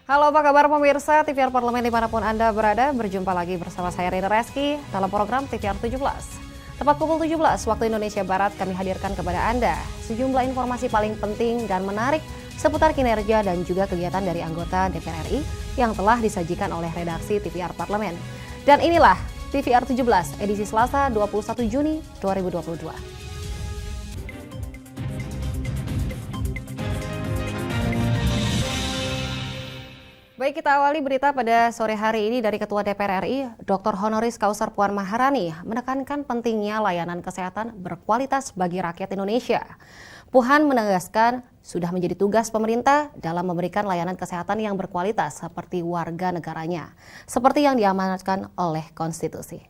Halo, apa kabar pemirsa TVR Parlemen dimanapun Anda berada. Berjumpa lagi bersama saya Rina Reski dalam program TVR 17. Tepat pukul 17 waktu Indonesia Barat kami hadirkan kepada Anda sejumlah informasi paling penting dan menarik seputar kinerja dan juga kegiatan dari anggota DPR RI yang telah disajikan oleh redaksi TVR Parlemen. Dan inilah TVR 17 edisi Selasa 21 Juni 2022. Baik, kita awali berita pada sore hari ini dari Ketua DPR RI, Dr. Honoris Causa Puan Maharani, menekankan pentingnya layanan kesehatan berkualitas bagi rakyat Indonesia. Puan menegaskan sudah menjadi tugas pemerintah dalam memberikan layanan kesehatan yang berkualitas seperti warga negaranya, seperti yang diamanatkan oleh konstitusi.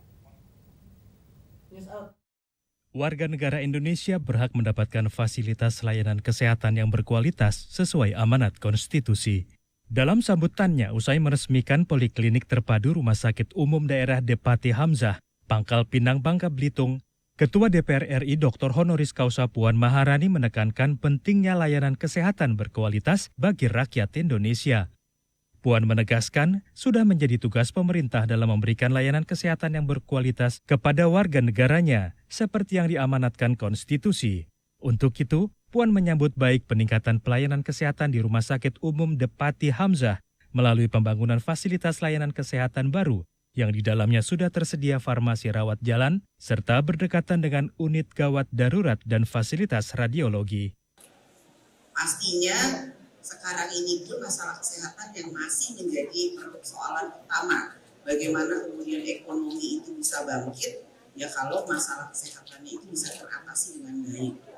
Warga negara Indonesia berhak mendapatkan fasilitas layanan kesehatan yang berkualitas sesuai amanat konstitusi. Dalam sambutannya usai meresmikan Poliklinik Terpadu Rumah Sakit Umum Daerah Depati Hamzah, Pangkal Pinang, Bangka Belitung, Ketua DPR RI Dr. Honoris Causa Puan Maharani menekankan pentingnya layanan kesehatan berkualitas bagi rakyat Indonesia. Puan menegaskan sudah menjadi tugas pemerintah dalam memberikan layanan kesehatan yang berkualitas kepada warga negaranya, seperti yang diamanatkan konstitusi. Untuk itu, Puan menyambut baik peningkatan pelayanan kesehatan di Rumah Sakit Umum Depati Hamzah melalui pembangunan fasilitas layanan kesehatan baru yang di dalamnya sudah tersedia farmasi rawat jalan serta berdekatan dengan unit gawat darurat dan fasilitas radiologi. Pastinya sekarang ini pun masalah kesehatan yang masih menjadi persoalan utama. Bagaimana kemudian ekonomi itu bisa bangkit, ya kalau masalah kesehatannya itu bisa teratasi dengan baik.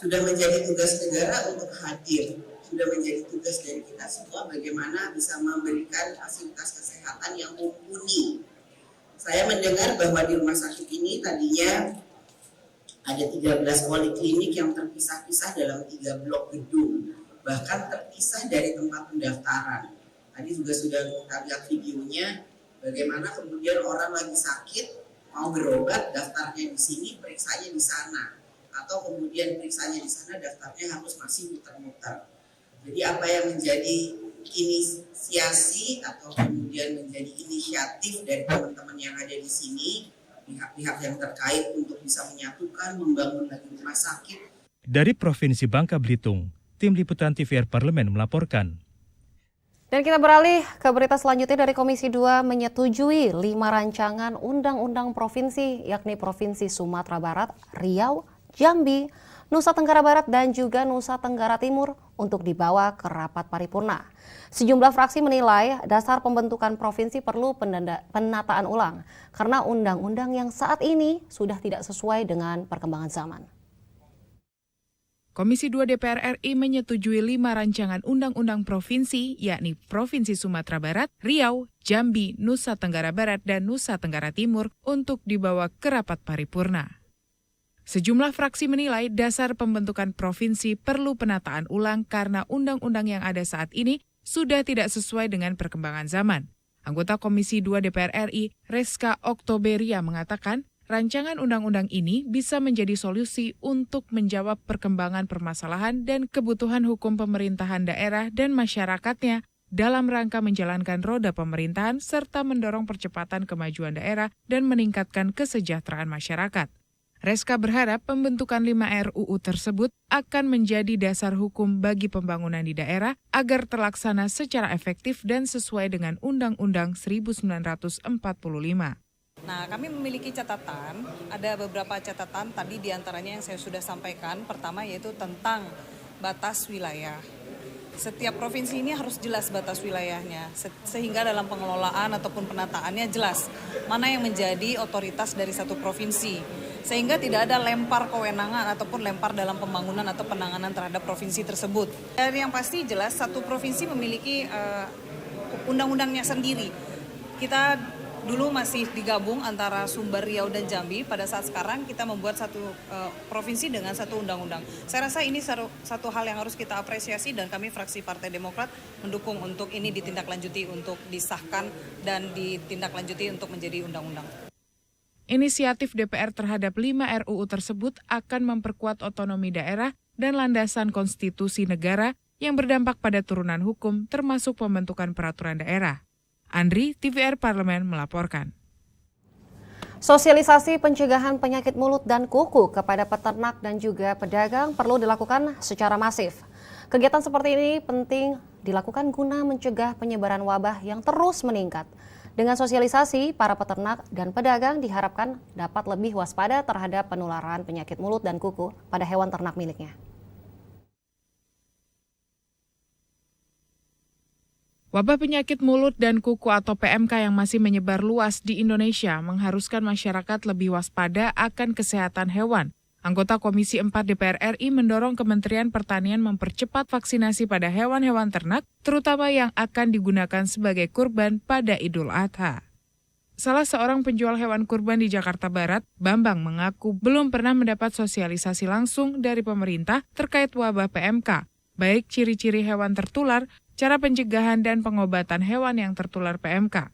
Sudah menjadi tugas negara untuk hadir, sudah menjadi tugas dari kita semua bagaimana bisa memberikan fasilitas kesehatan yang mumpuni. Saya mendengar bahwa di rumah sakit ini tadinya ada 13 poliklinik yang terpisah-pisah dalam 3 blok gedung, bahkan terpisah dari tempat pendaftaran. Tadi juga sudah kita lihat videonya, bagaimana kemudian orang lagi sakit, mau berobat, daftarnya di sini, periksanya di sana. Atau kemudian periksanya di sana, daftarnya harus masih muter-muter. Jadi apa yang menjadi inisiasi atau kemudian menjadi inisiatif dari teman-teman yang ada di sini, pihak-pihak yang terkait untuk bisa menyatukan, membangun lagi rumah sakit. Dari Provinsi Bangka Belitung, Tim Liputan TVR Parlemen melaporkan. Dan kita beralih ke berita selanjutnya dari Komisi 2 menyetujui 5 rancangan undang-undang provinsi, yakni Provinsi Sumatera Barat, Riau, Jambi, Nusa Tenggara Barat, dan juga Nusa Tenggara Timur untuk dibawa ke rapat paripurna. Sejumlah fraksi menilai dasar pembentukan provinsi perlu penataan ulang karena undang-undang yang saat ini sudah tidak sesuai dengan perkembangan zaman. Komisi 2 DPR RI menyetujui 5 rancangan undang-undang provinsi, yakni Provinsi Sumatera Barat, Riau, Jambi, Nusa Tenggara Barat, dan Nusa Tenggara Timur untuk dibawa ke rapat paripurna. Sejumlah fraksi menilai dasar pembentukan provinsi perlu penataan ulang karena undang-undang yang ada saat ini sudah tidak sesuai dengan perkembangan zaman. Anggota Komisi 2 DPR RI, Reska Oktoberia, mengatakan rancangan undang-undang ini bisa menjadi solusi untuk menjawab perkembangan permasalahan dan kebutuhan hukum pemerintahan daerah dan masyarakatnya dalam rangka menjalankan roda pemerintahan serta mendorong percepatan kemajuan daerah dan meningkatkan kesejahteraan masyarakat. Reska berharap pembentukan 5 RUU tersebut akan menjadi dasar hukum bagi pembangunan di daerah agar terlaksana secara efektif dan sesuai dengan Undang-Undang 1945. Nah, kami memiliki catatan, ada beberapa catatan tadi diantaranya yang saya sudah sampaikan. Pertama yaitu tentang batas wilayah. Setiap provinsi ini harus jelas batas wilayahnya, sehingga dalam pengelolaan ataupun penataannya jelas mana yang menjadi otoritas dari satu provinsi. Sehingga tidak ada lempar kewenangan ataupun lempar dalam pembangunan atau penanganan terhadap provinsi tersebut. Dan yang pasti jelas satu provinsi memiliki undang-undangnya sendiri. Kita dulu masih digabung antara Sumber, Riau, dan Jambi. Pada saat sekarang kita membuat satu provinsi dengan satu undang-undang. Saya rasa ini satu hal yang harus kita apresiasi dan kami fraksi Partai Demokrat mendukung untuk ini ditindaklanjuti untuk disahkan dan ditindaklanjuti untuk menjadi undang-undang. Inisiatif DPR terhadap 5 RUU tersebut akan memperkuat otonomi daerah dan landasan konstitusi negara yang berdampak pada turunan hukum termasuk pembentukan peraturan daerah. Andri, TVR Parlemen melaporkan. Sosialisasi pencegahan penyakit mulut dan kuku kepada peternak dan juga pedagang perlu dilakukan secara masif. Kegiatan seperti ini penting dilakukan guna mencegah penyebaran wabah yang terus meningkat. Dengan sosialisasi, para peternak dan pedagang diharapkan dapat lebih waspada terhadap penularan penyakit mulut dan kuku pada hewan ternak miliknya. Wabah penyakit mulut dan kuku atau PMK yang masih menyebar luas di Indonesia mengharuskan masyarakat lebih waspada akan kesehatan hewan. Anggota Komisi 4 DPR RI mendorong Kementerian Pertanian mempercepat vaksinasi pada hewan-hewan ternak, terutama yang akan digunakan sebagai kurban pada Idul Adha. Salah seorang penjual hewan kurban di Jakarta Barat, Bambang, mengaku belum pernah mendapat sosialisasi langsung dari pemerintah terkait wabah PMK, baik ciri-ciri hewan tertular, cara pencegahan dan pengobatan hewan yang tertular PMK.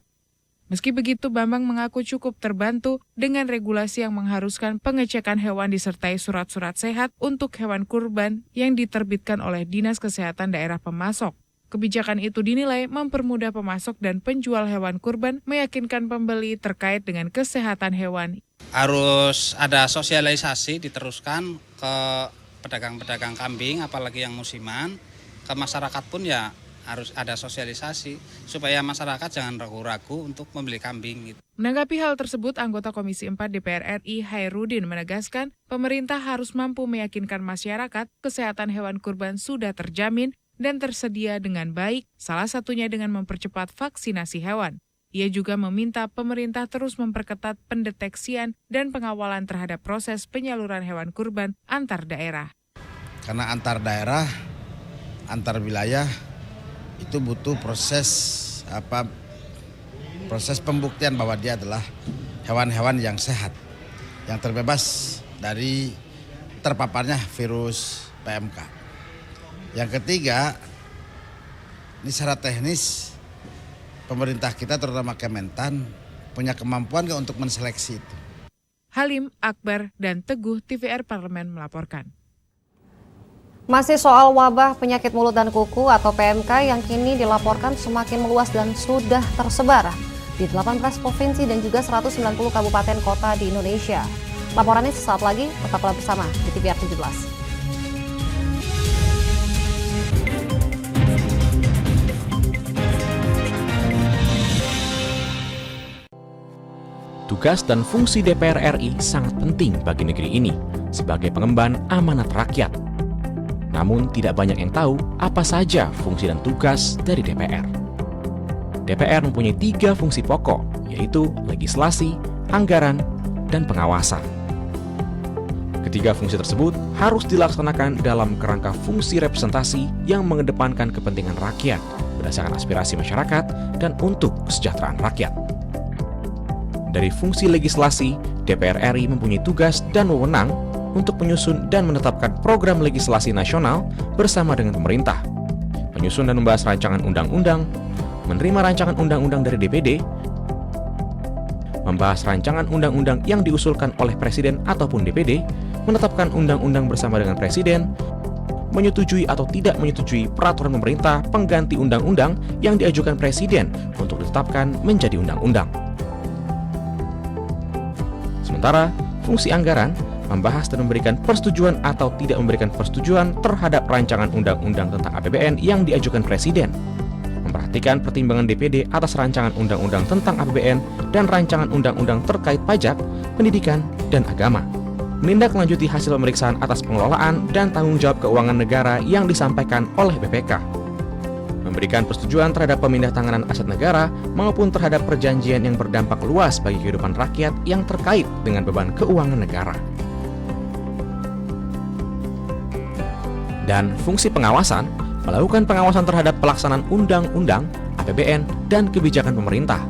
Meski begitu, Bambang mengaku cukup terbantu dengan regulasi yang mengharuskan pengecekan hewan disertai surat-surat sehat untuk hewan kurban yang diterbitkan oleh Dinas Kesehatan Daerah Pemasok. Kebijakan itu dinilai mempermudah pemasok dan penjual hewan kurban meyakinkan pembeli terkait dengan kesehatan hewan. Harus ada sosialisasi diteruskan ke pedagang-pedagang kambing, apalagi yang musiman, ke masyarakat pun ya harus ada sosialisasi supaya masyarakat jangan ragu-ragu untuk membeli kambing. Menanggapi hal tersebut, anggota Komisi 4 DPR RI Hairudin menegaskan pemerintah harus mampu meyakinkan masyarakat kesehatan hewan kurban sudah terjamin dan tersedia dengan baik, salah satunya dengan mempercepat vaksinasi hewan. Ia juga meminta pemerintah terus memperketat pendeteksian dan pengawalan terhadap proses penyaluran hewan kurban antar daerah. Karena antar daerah, antar wilayah itu butuh proses pembuktian bahwa dia adalah hewan-hewan yang sehat, yang terbebas dari terpaparnya virus PMK. Yang ketiga, ini secara teknis pemerintah kita terutama Kementan punya kemampuan untuk menseleksi itu. Halim, Akbar, dan Teguh, TVR Parlemen melaporkan. Masih soal wabah penyakit mulut dan kuku atau PMK yang kini dilaporkan semakin meluas dan sudah tersebar di 18 provinsi dan juga 190 kabupaten kota di Indonesia. Laporannya sesaat lagi, tetaplah bersama di TVR 17. Tugas dan fungsi DPR RI sangat penting bagi negeri ini sebagai pengemban amanat rakyat. Namun tidak banyak yang tahu apa saja fungsi dan tugas dari DPR. DPR mempunyai 3 fungsi pokok, yaitu legislasi, anggaran, dan pengawasan. Ketiga fungsi tersebut harus dilaksanakan dalam kerangka fungsi representasi yang mengedepankan kepentingan rakyat berdasarkan aspirasi masyarakat dan untuk kesejahteraan rakyat. Dari fungsi legislasi, DPR RI mempunyai tugas dan wewenang untuk menyusun dan menetapkan program legislasi nasional bersama dengan pemerintah, menyusun dan membahas rancangan undang-undang, menerima rancangan undang-undang dari DPD, membahas rancangan undang-undang yang diusulkan oleh Presiden ataupun DPD, menetapkan undang-undang bersama dengan Presiden, menyetujui atau tidak menyetujui peraturan pemerintah pengganti undang-undang yang diajukan Presiden untuk ditetapkan menjadi undang-undang. Sementara, fungsi anggaran membahas dan memberikan persetujuan atau tidak memberikan persetujuan terhadap rancangan undang-undang tentang APBN yang diajukan Presiden, memperhatikan pertimbangan DPD atas rancangan undang-undang tentang APBN dan rancangan undang-undang terkait pajak, pendidikan, dan agama, menindaklanjuti hasil pemeriksaan atas pengelolaan dan tanggung jawab keuangan negara yang disampaikan oleh BPK, memberikan persetujuan terhadap pemindahantanganan aset negara maupun terhadap perjanjian yang berdampak luas bagi kehidupan rakyat yang terkait dengan beban keuangan negara. Dan fungsi pengawasan, melakukan pengawasan terhadap pelaksanaan undang-undang, APBN, dan kebijakan pemerintah,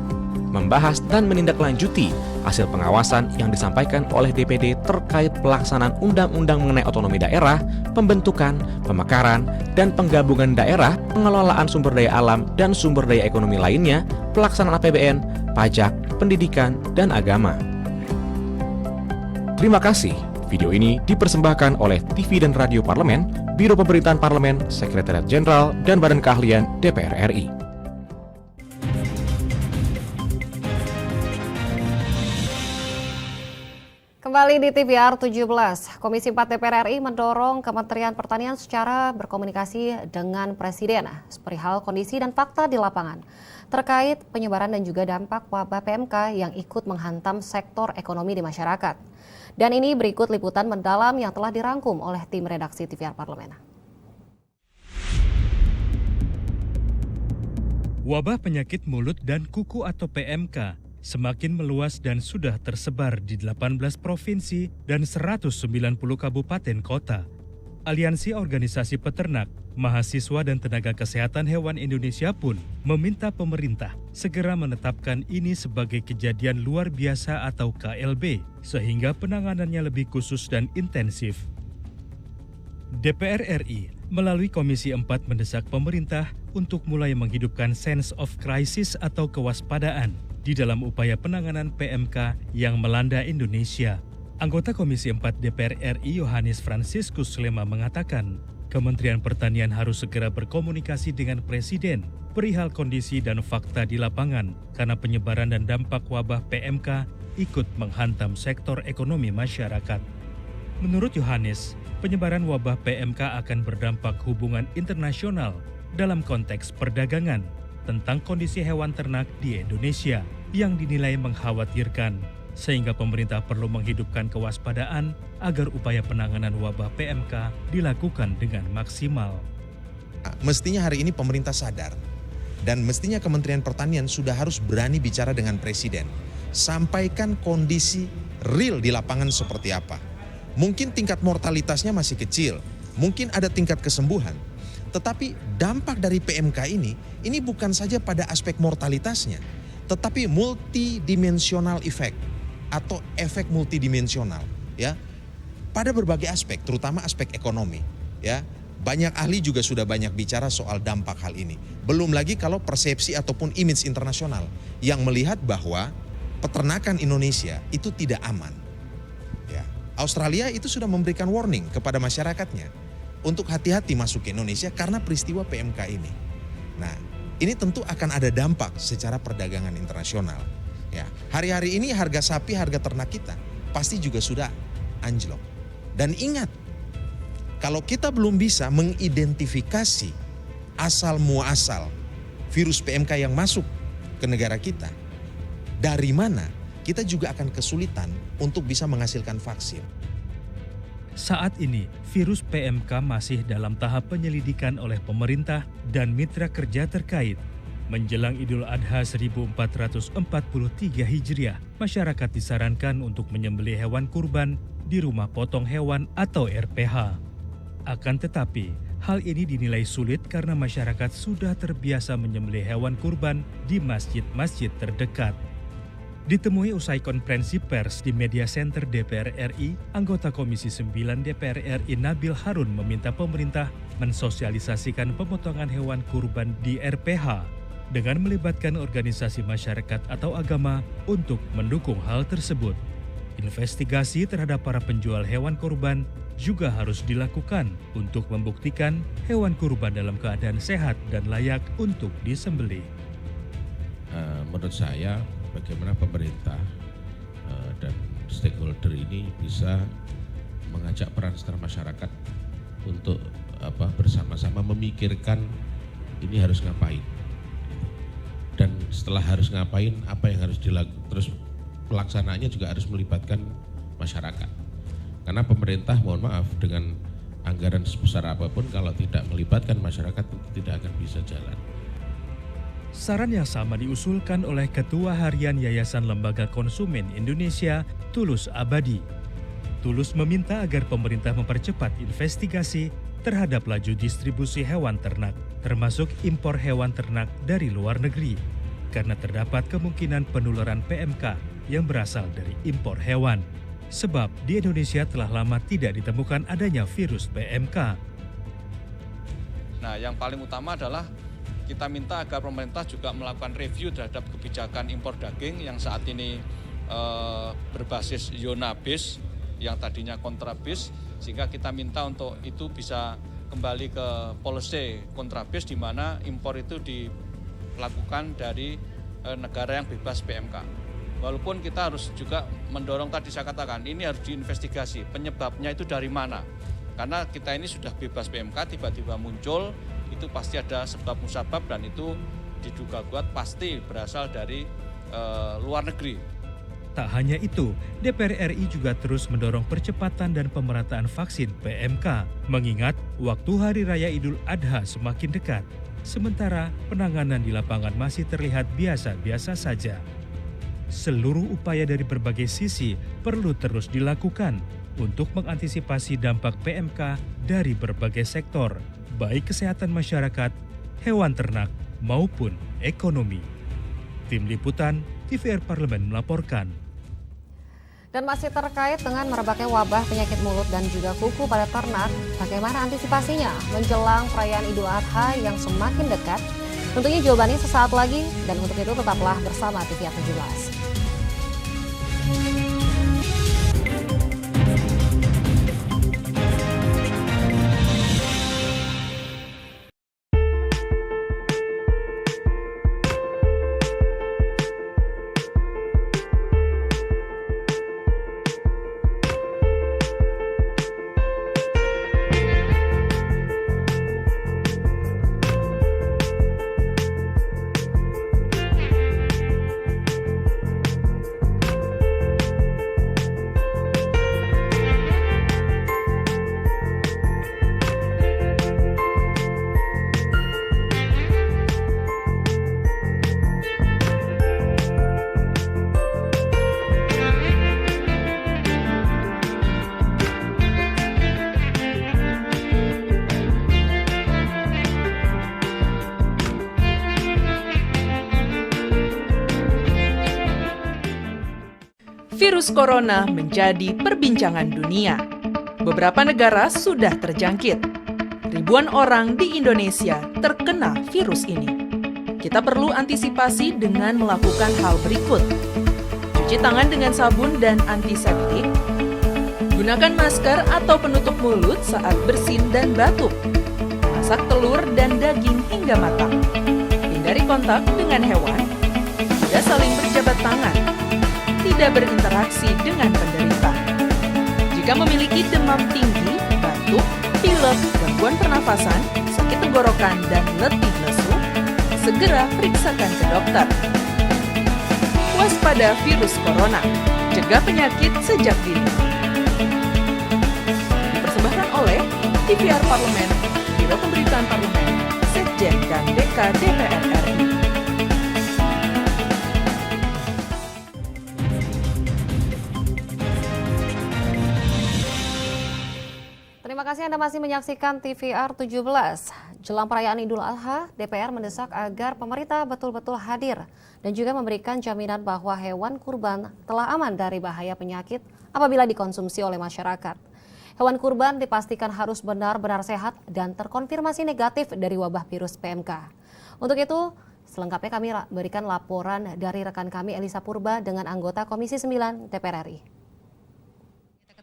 membahas dan menindaklanjuti hasil pengawasan yang disampaikan oleh DPD terkait pelaksanaan undang-undang mengenai otonomi daerah, pembentukan, pemekaran, dan penggabungan daerah, pengelolaan sumber daya alam dan sumber daya ekonomi lainnya, pelaksanaan APBN, pajak, pendidikan, dan agama. Terima kasih. Video ini dipersembahkan oleh TV dan Radio Parlemen Biro Pemerintahan Parlemen, Sekretariat Jenderal, dan Badan Keahlian DPR RI. Kembali di TVR 17, Komisi 4 DPR RI mendorong Kementerian Pertanian secara berkomunikasi dengan Presiden perihal kondisi dan fakta di lapangan terkait penyebaran dan juga dampak wabah PMK yang ikut menghantam sektor ekonomi di masyarakat. Dan ini berikut liputan mendalam yang telah dirangkum oleh tim redaksi TVR Parlemen. Wabah penyakit mulut dan kuku atau PMK semakin meluas dan sudah tersebar di 18 provinsi dan 190 kabupaten kota. Aliansi Organisasi Peternak, Mahasiswa dan Tenaga Kesehatan Hewan Indonesia pun meminta pemerintah segera menetapkan ini sebagai kejadian luar biasa atau KLB, sehingga penanganannya lebih khusus dan intensif. DPR RI melalui Komisi 4 mendesak pemerintah untuk mulai menghidupkan sense of crisis atau kewaspadaan di dalam upaya penanganan PMK yang melanda Indonesia. Anggota Komisi 4 DPR RI Yohanes Franciscus Lema mengatakan, Kementerian Pertanian harus segera berkomunikasi dengan Presiden perihal kondisi dan fakta di lapangan karena penyebaran dan dampak wabah PMK ikut menghantam sektor ekonomi masyarakat. Menurut Yohanes, penyebaran wabah PMK akan berdampak hubungan internasional dalam konteks perdagangan tentang kondisi hewan ternak di Indonesia yang dinilai mengkhawatirkan, sehingga pemerintah perlu menghidupkan kewaspadaan agar upaya penanganan wabah PMK dilakukan dengan maksimal. Mestinya hari ini pemerintah sadar dan mestinya Kementerian Pertanian sudah harus berani bicara dengan Presiden. Sampaikan kondisi real di lapangan seperti apa. Mungkin tingkat mortalitasnya masih kecil, mungkin ada tingkat kesembuhan. Tetapi dampak dari PMK ini bukan saja pada aspek mortalitasnya, tetapi multidimensional effect atau efek multidimensional, ya, pada berbagai aspek, terutama aspek ekonomi, ya. Banyak ahli juga sudah banyak bicara soal dampak hal ini. Belum lagi kalau persepsi ataupun image internasional yang melihat bahwa peternakan Indonesia itu tidak aman. Ya, Australia itu sudah memberikan warning kepada masyarakatnya untuk hati-hati masuk ke Indonesia karena peristiwa PMK ini. Nah, ini tentu akan ada dampak secara perdagangan internasional. Ya, hari-hari ini harga sapi, harga ternak kita pasti juga sudah anjlok. Dan ingat, kalau kita belum bisa mengidentifikasi asal muasal virus PMK yang masuk ke negara kita, dari mana kita juga akan kesulitan untuk bisa menghasilkan vaksin. Saat ini, virus PMK masih dalam tahap penyelidikan oleh pemerintah dan mitra kerja terkait. Menjelang Idul Adha 1443 Hijriah, masyarakat disarankan untuk menyembelih hewan kurban di rumah potong hewan atau RPH. Akan tetapi, hal ini dinilai sulit karena masyarakat sudah terbiasa menyembelih hewan kurban di masjid-masjid terdekat. Ditemui usai konferensi pers di Media Center DPR RI, anggota Komisi 9 DPR RI Nabil Harun meminta pemerintah mensosialisasikan pemotongan hewan kurban di RPH dengan melibatkan organisasi masyarakat atau agama untuk mendukung hal tersebut. Investigasi terhadap para penjual hewan kurban juga harus dilakukan untuk membuktikan hewan kurban dalam keadaan sehat dan layak untuk disembelih. Menurut saya, bagaimana pemerintah dan stakeholder ini bisa mengajak peran serta masyarakat untuk bersama-sama memikirkan ini harus ngapain, dan setelah harus ngapain apa yang harus dilakukan, terus pelaksanaannya juga harus melibatkan masyarakat. Karena pemerintah, mohon maaf, dengan anggaran sebesar apapun kalau tidak melibatkan masyarakat tidak akan bisa jalan. Saran yang sama diusulkan oleh Ketua Harian Yayasan Lembaga Konsumen Indonesia, Tulus Abadi. Tulus meminta agar pemerintah mempercepat investigasi terhadap laju distribusi hewan ternak, termasuk impor hewan ternak dari luar negeri, karena terdapat kemungkinan penularan PMK yang berasal dari impor hewan. Sebab di Indonesia telah lama tidak ditemukan adanya virus PMK. Nah, yang paling utama adalah kita minta agar pemerintah juga melakukan review terhadap kebijakan impor daging yang saat ini berbasis zona base yang tadinya kontrabase, sehingga kita minta untuk itu bisa kembali ke policy kontrabis di mana impor itu dilakukan dari negara yang bebas PMK. Walaupun kita harus juga mendorong, tadi saya katakan, ini harus diinvestigasi penyebabnya itu dari mana. Karena kita ini sudah bebas PMK, tiba-tiba muncul, itu pasti ada sebab musabab dan itu diduga kuat pasti berasal dari luar negeri. Tak hanya itu, DPR RI juga terus mendorong percepatan dan pemerataan vaksin PMK, mengingat waktu Hari Raya Idul Adha semakin dekat. Sementara penanganan di lapangan masih terlihat biasa-biasa saja. Seluruh upaya dari berbagai sisi perlu terus dilakukan untuk mengantisipasi dampak PMK dari berbagai sektor, baik kesehatan masyarakat, hewan ternak, maupun ekonomi. Tim Liputan TVR Parlemen melaporkan. Dan masih terkait dengan merebaknya wabah penyakit mulut dan juga kuku pada ternak, bagaimana antisipasinya menjelang perayaan Idul Adha yang semakin dekat? Tentunya jawabannya sesaat lagi, dan untuk itu tetaplah bersama TVR 17. Virus corona menjadi perbincangan dunia. Beberapa negara sudah terjangkit. Ribuan orang di Indonesia terkena virus ini. Kita perlu antisipasi dengan melakukan hal berikut. Cuci tangan dengan sabun dan antiseptik. Gunakan masker atau penutup mulut saat bersin dan batuk. Masak telur dan daging hingga matang. Hindari kontak dengan hewan. Tidak saling berjabat tangan. Tidak berinteraksi dengan penderita. Jika memiliki demam tinggi, batuk, pilek, gangguan pernafasan, sakit tenggorokan, dan letih lesu, segera periksakan ke dokter. Waspada virus corona, cegah penyakit sejak dini. Dipersembahkan oleh TVR Parlemen, Biro Pemberitaan Parlemen, Sekjen dan DK DPR RI. Terima kasih Anda masih menyaksikan TVR 17. Jelang perayaan Idul Adha, DPR mendesak agar pemerintah betul-betul hadir dan juga memberikan jaminan bahwa hewan kurban telah aman dari bahaya penyakit apabila dikonsumsi oleh masyarakat. Hewan kurban dipastikan harus benar-benar sehat dan terkonfirmasi negatif dari wabah virus PMK. Untuk itu, selengkapnya kami berikan laporan dari rekan kami Elisa Purba dengan anggota Komisi 9 DPR RI.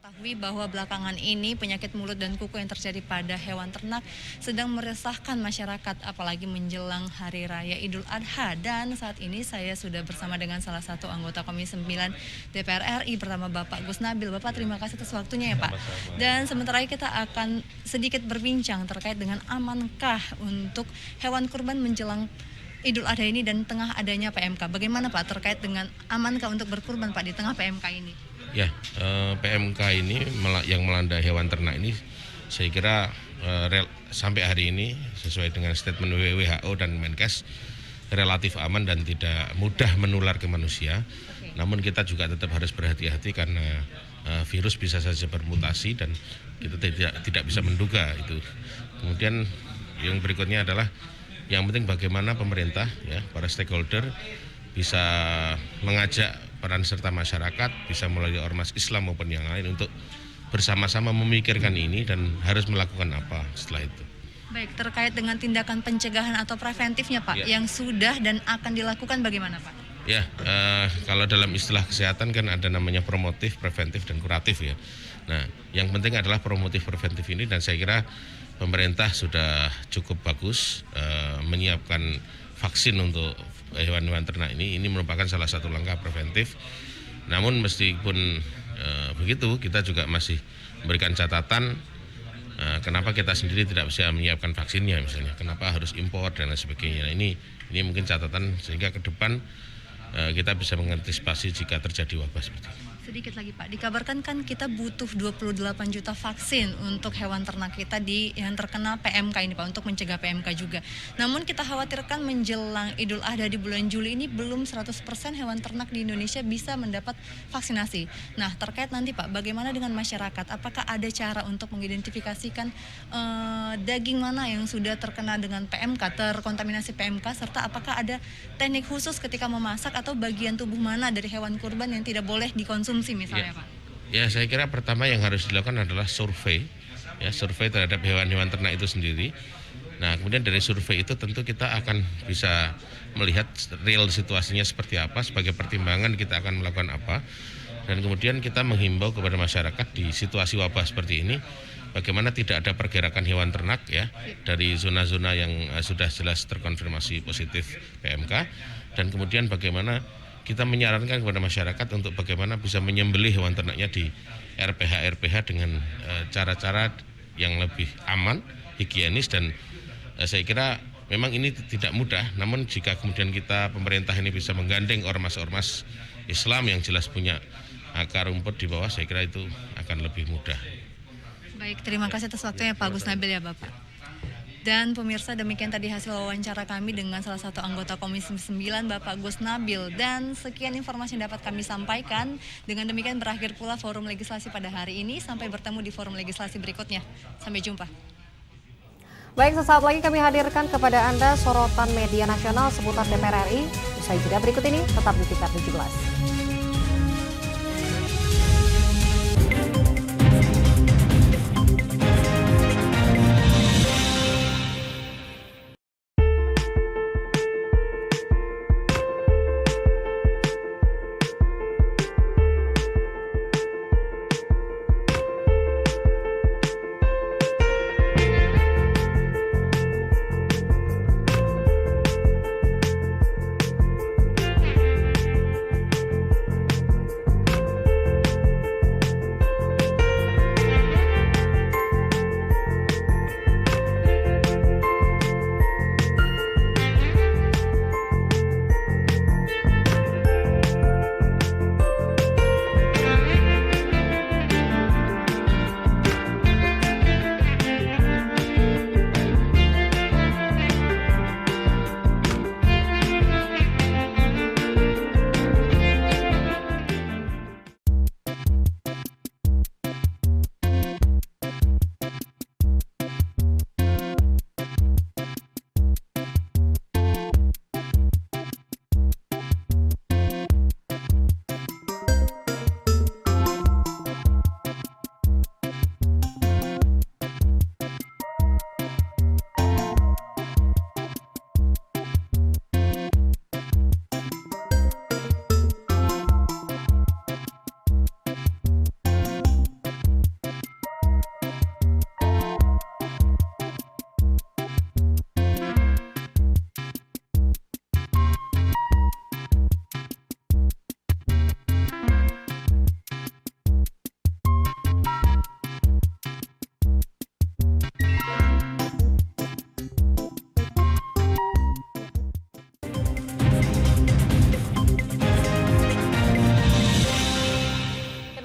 Ketahui bahwa belakangan ini penyakit mulut dan kuku yang terjadi pada hewan ternak sedang meresahkan masyarakat, apalagi menjelang Hari Raya Idul Adha. Dan saat ini saya sudah bersama dengan salah satu anggota Komisi 9 DPR RI, pertama Bapak Gus Nabil. Bapak, terima kasih atas waktunya ya Pak. Dan sementara kita akan sedikit berbincang terkait dengan amankah untuk hewan kurban menjelang Idul Adha ini dan tengah adanya PMK. Bagaimana Pak terkait dengan amankah untuk berkurban Pak di tengah PMK ini? Ya, PMK ini yang melanda hewan ternak ini saya kira sampai hari ini sesuai dengan statement WHO dan Menkes relatif aman dan tidak mudah menular ke manusia. Namun kita juga tetap harus berhati-hati karena virus bisa saja bermutasi dan kita tidak bisa menduga itu. Kemudian yang berikutnya adalah yang penting bagaimana pemerintah, ya, para stakeholder bisa mengajak peran serta masyarakat, bisa melalui ormas Islam maupun yang lain untuk bersama-sama memikirkan ini dan harus melakukan apa setelah itu. Baik, terkait dengan tindakan pencegahan atau preventifnya Pak, yang sudah dan akan dilakukan bagaimana Pak? Ya, kalau dalam istilah kesehatan kan ada namanya promotif, preventif, dan kuratif ya. Nah, yang penting adalah promotif preventif ini, dan saya kira pemerintah sudah cukup bagus menyiapkan vaksin untuk hewan-hewan ternak ini. Ini merupakan salah satu langkah preventif. Namun meskipun begitu, kita juga masih memberikan catatan kenapa kita sendiri tidak bisa menyiapkan vaksinnya misalnya. Kenapa harus impor dan lain sebagainya. Nah, ini mungkin catatan sehingga ke depan kita bisa mengantisipasi jika terjadi wabah seperti ini. Sedikit lagi Pak, dikabarkan kan kita butuh 28 juta vaksin untuk hewan ternak kita yang terkena PMK ini Pak, untuk mencegah PMK juga. Namun kita khawatirkan menjelang Idul Adha di bulan Juli ini belum 100% hewan ternak di Indonesia bisa mendapat vaksinasi. Nah, terkait nanti Pak, bagaimana dengan masyarakat? Apakah ada cara untuk mengidentifikasikan daging mana yang sudah terkena dengan PMK, terkontaminasi PMK, serta apakah ada teknik khusus ketika memasak atau bagian tubuh mana dari hewan kurban yang tidak boleh dikonsumsi misalnya Pak? Ya, saya kira pertama yang harus dilakukan adalah survei terhadap hewan-hewan ternak itu sendiri. Nah, kemudian dari survei itu tentu kita akan bisa melihat real situasinya seperti apa, sebagai pertimbangan kita akan melakukan apa, dan kemudian kita menghimbau kepada masyarakat di situasi wabah seperti ini, bagaimana tidak ada pergerakan hewan ternak ya dari zona-zona yang sudah jelas terkonfirmasi positif PMK, dan kemudian bagaimana kita menyarankan kepada masyarakat untuk bagaimana bisa menyembelih hewan ternaknya di RPH dengan cara-cara yang lebih aman, higienis, dan saya kira memang ini tidak mudah. Namun jika kemudian pemerintah ini bisa menggandeng ormas-ormas Islam yang jelas punya akar rumput di bawah, saya kira itu akan lebih mudah. Baik, terima kasih atas waktunya Pak Gus Nabil ya Bapak. Dan pemirsa, demikian tadi hasil wawancara kami dengan salah satu anggota Komisi 9 Bapak Gus Nabil. Dan sekian informasi yang dapat kami sampaikan. Dengan demikian berakhir pula forum legislasi pada hari ini. Sampai bertemu di forum legislasi berikutnya. Sampai jumpa. Baik, sesaat lagi kami hadirkan kepada Anda sorotan media nasional seputar DPR RI. Usai jeda berikut ini, tetap di TVR 17.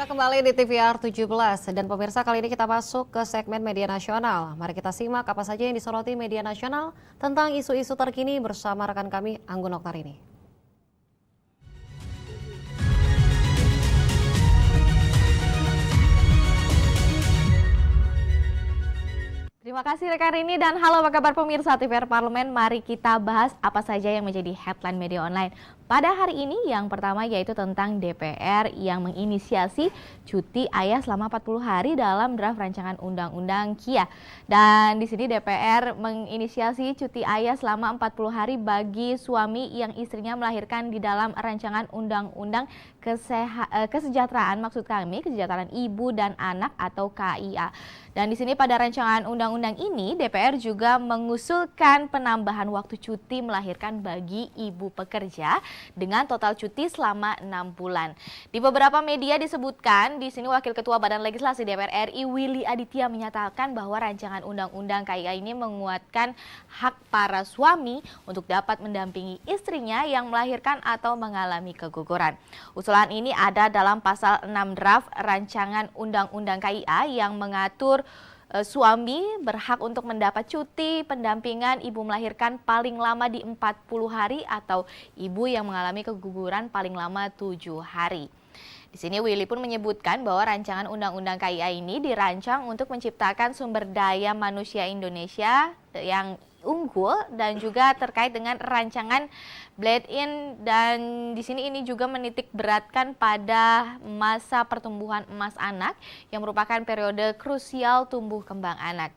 Kembali di TVR 17 dan pemirsa, kali ini kita masuk ke segmen media nasional. Mari kita simak apa saja yang disoroti media nasional tentang isu-isu terkini bersama rekan kami Anggun Oktarini. Terima kasih rekan Rini dan halo apa kabar pemirsa TVR Parlemen. Mari kita bahas apa saja yang menjadi headline media online pada hari ini. Yang pertama yaitu tentang DPR yang menginisiasi cuti ayah selama 40 hari dalam draft rancangan undang-undang KIA. Dan di sini DPR menginisiasi cuti ayah selama 40 hari bagi suami yang istrinya melahirkan di dalam rancangan undang-undang kesejahteraan, maksud kami kesejahteraan ibu dan anak atau KIA. Dan di sini pada rancangan undang-undang ini DPR juga mengusulkan penambahan waktu cuti melahirkan bagi ibu pekerja dengan total cuti selama 6 bulan. Di beberapa media disebutkan di sini Wakil Ketua Badan Legislasi DPR RI Willy Aditya menyatakan bahwa rancangan undang-undang KIA ini menguatkan hak para suami untuk dapat mendampingi istrinya yang melahirkan atau mengalami keguguran. Usulan ini ada dalam pasal 6 draft rancangan undang-undang KIA yang mengatur suami berhak untuk mendapat cuti pendampingan ibu melahirkan paling lama di 40 hari atau ibu yang mengalami keguguran paling lama 7 hari. Di sini Willy pun menyebutkan bahwa rancangan undang-undang KIA ini dirancang untuk menciptakan sumber daya manusia Indonesia yang unggul dan juga terkait dengan rancangan blend in, dan di sini ini juga menitik beratkan pada masa pertumbuhan emas anak yang merupakan periode krusial tumbuh kembang anak.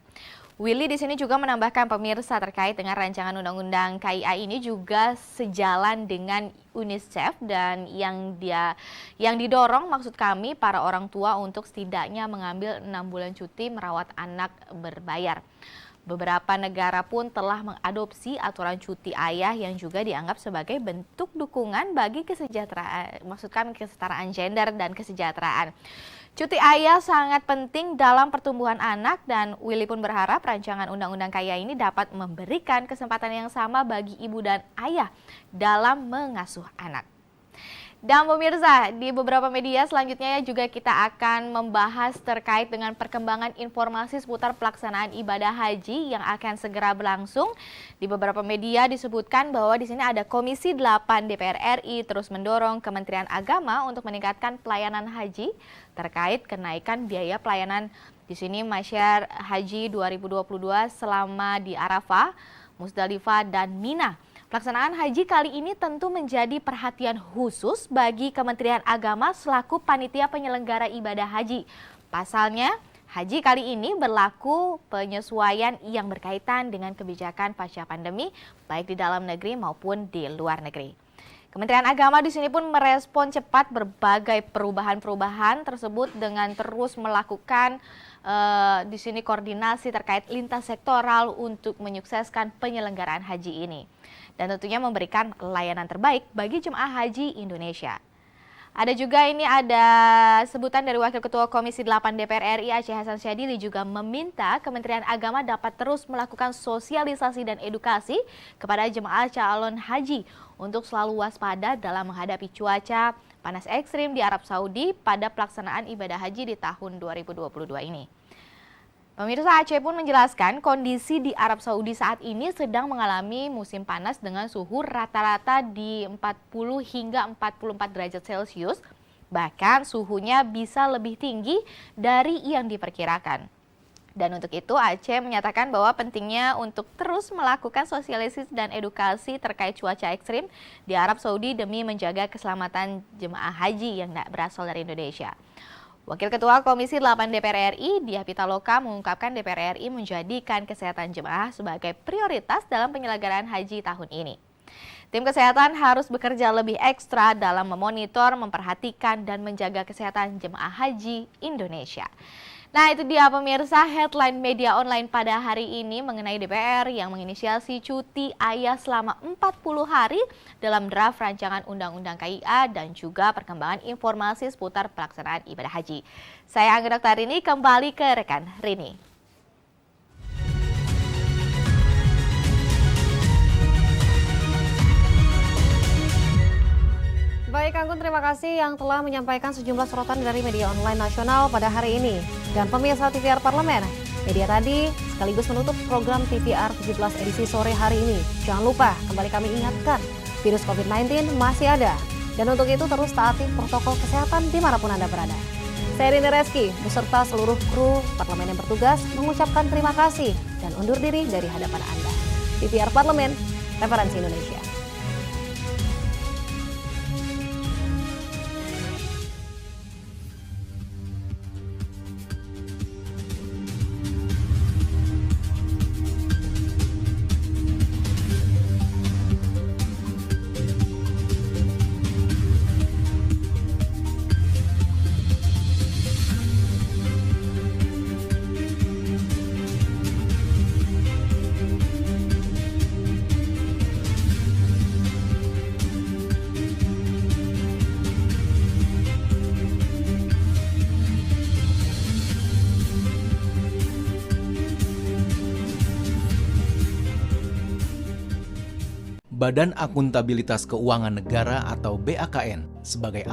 Willy di sini juga menambahkan pemirsa terkait dengan rancangan undang-undang KIA ini juga sejalan dengan UNICEF dan yang didorong maksud kami para orang tua untuk setidaknya mengambil 6 bulan cuti merawat anak berbayar. Beberapa negara pun telah mengadopsi aturan cuti ayah yang juga dianggap sebagai bentuk dukungan bagi kesejahteraan, maksud kami kesetaraan gender dan kesejahteraan. Cuti ayah sangat penting dalam pertumbuhan anak dan Willy pun berharap rancangan undang-undang KIA ini dapat memberikan kesempatan yang sama bagi ibu dan ayah dalam mengasuh anak. Dan pemirsa, di beberapa media selanjutnya juga kita akan membahas terkait dengan perkembangan informasi seputar pelaksanaan ibadah haji yang akan segera berlangsung. Di beberapa media disebutkan bahwa di sini ada Komisi 8 DPR RI terus mendorong Kementerian Agama untuk meningkatkan pelayanan haji terkait kenaikan biaya pelayanan di sini Masyar Haji 2022 selama di Arafah, Musdalifah dan Mina. Pelaksanaan haji kali ini tentu menjadi perhatian khusus bagi Kementerian Agama selaku panitia penyelenggara ibadah haji. Pasalnya, haji kali ini berlaku penyesuaian yang berkaitan dengan kebijakan pasca pandemi, baik di dalam negeri maupun di luar negeri. Kementerian Agama di sini pun merespon cepat berbagai perubahan-perubahan tersebut dengan terus melakukan di sini koordinasi terkait lintas sektoral untuk menyukseskan penyelenggaraan haji ini. Dan tentunya memberikan layanan terbaik bagi jemaah haji Indonesia. Ada juga ini ada sebutan dari Wakil Ketua Komisi 8 DPR RI Aceh Hasan Syadili juga meminta Kementerian Agama dapat terus melakukan sosialisasi dan edukasi kepada jemaah calon haji untuk selalu waspada dalam menghadapi cuaca panas ekstrim di Arab Saudi pada pelaksanaan ibadah haji di tahun 2022 ini. Pemirsa, Aceh pun menjelaskan kondisi di Arab Saudi saat ini sedang mengalami musim panas dengan suhu rata-rata di 40 hingga 44 derajat Celcius. Bahkan suhunya bisa lebih tinggi dari yang diperkirakan. Dan untuk itu Aceh menyatakan bahwa pentingnya untuk terus melakukan sosialisasi dan edukasi terkait cuaca ekstrim di Arab Saudi demi menjaga keselamatan jemaah haji yang tidak berasal dari Indonesia. Wakil Ketua Komisi 8 DPR RI, Diah Pitaloka mengungkapkan DPR RI menjadikan kesehatan jemaah sebagai prioritas dalam penyelenggaraan haji tahun ini. Tim kesehatan harus bekerja lebih ekstra dalam memonitor, memperhatikan, dan menjaga kesehatan jemaah haji Indonesia. Nah, itu dia pemirsa headline media online pada hari ini mengenai DPR yang menginisiasi cuti ayah selama 40 hari dalam draft rancangan undang-undang KIA dan juga perkembangan informasi seputar pelaksanaan ibadah haji. Saya Angga Doktarini kembali ke rekan Rini. Baik, Anggun, terima kasih yang telah menyampaikan sejumlah sorotan dari media online nasional pada hari ini. Dan pemirsa TVR Parlemen, media tadi sekaligus menutup program TVR 17 edisi sore hari ini. Jangan lupa, kembali kami ingatkan, virus COVID-19 masih ada. Dan untuk itu terus taati protokol kesehatan dimanapun Anda berada. Saya Rini Reski beserta seluruh kru parlemen yang bertugas mengucapkan terima kasih dan undur diri dari hadapan Anda. TVR Parlemen, Referensi Indonesia. Badan Akuntabilitas Keuangan Negara atau BAKN sebagai